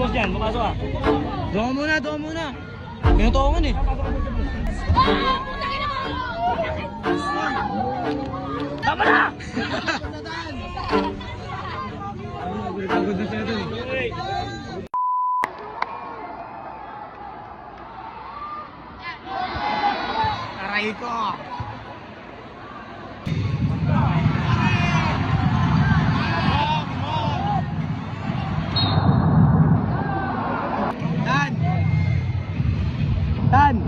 boss dyan, papasok ka. Doon muna. Pinutokongan eh. Tama na! Pagod na siya ito eh. Aray ko! Tan!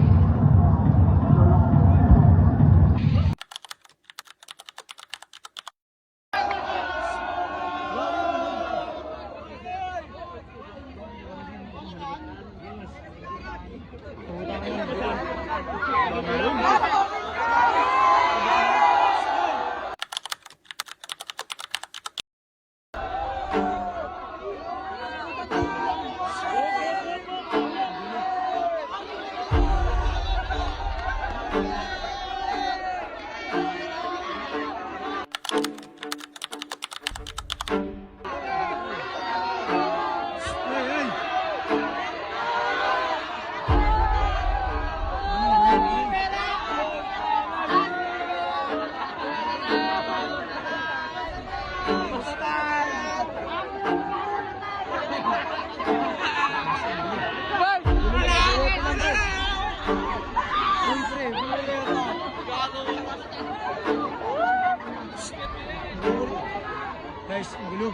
Guys, gulo.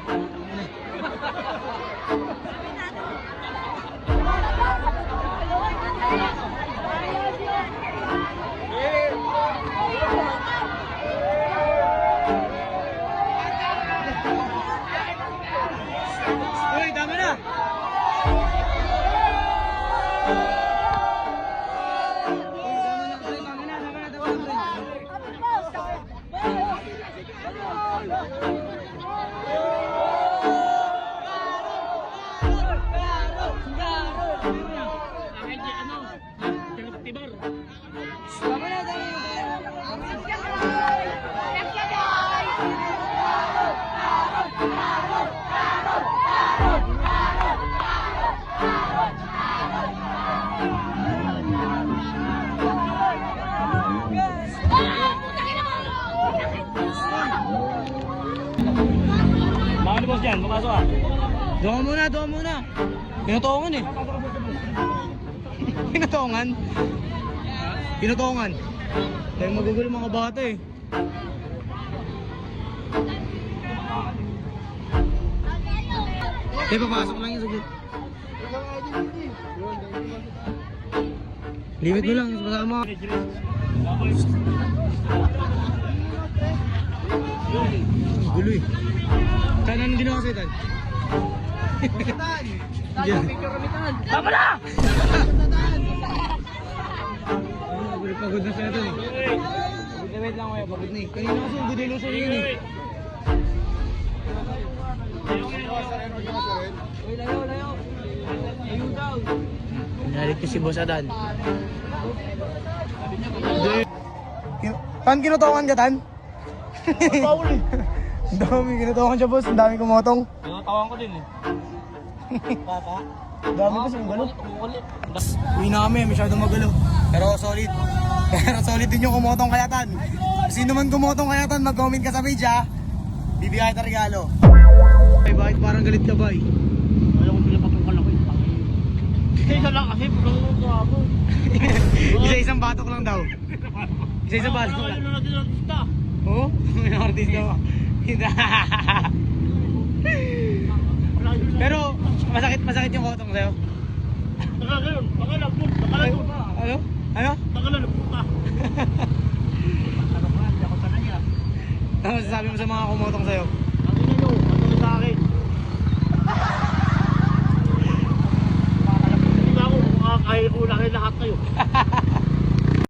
Uy, tama na. Bakit boss dyan, papasok ka. Doon muna. Pinutokongan eh. Pinutokongan. Dahil magugulo mga bata eh. Papasok lang yung saglit. Limit mo lang, kasama. Gulo eh. Tan, anong ginawa sa'yo, Tan? Tama na! Pagod na siya ito eh. Wait lang kuya, pagod na eh. Kanina kasi yung gudilo sa'yo yun eh. Layo. Layo daw. Nalit ko si Boss Adan. Tan, kinutokan ka, Tan? Paul eh. Ang dami, kinutokan siya boss. Ang dami kumotong. Kinutawan ko din eh. Papa? Ang dami kasi yung galo. Uwi na kami, masyadong magalo. Pero solid. Pero solid din yung kumotong kaya, Tan. Sino man kumotong kaya, Tan, mag-comment ka sa page ha. Bibigay kita regalo. Ay, bakit parang galit ka ba eh? Alam ko sila patukan ako eh. Isa lang kasi, pagkakulong ko ako. Isa-isang batok lang daw. Isa-isang batok lang. Ano natin ang artista? Oo? May artista ba? Pero masakit yung kotong sa'yo. Nakagayon, nakalagpot. Ano? Nakalagpot ka. Ano ba? Hindi ako sanay ah. Ano masasabi mo sa mga kumotong sa'yo?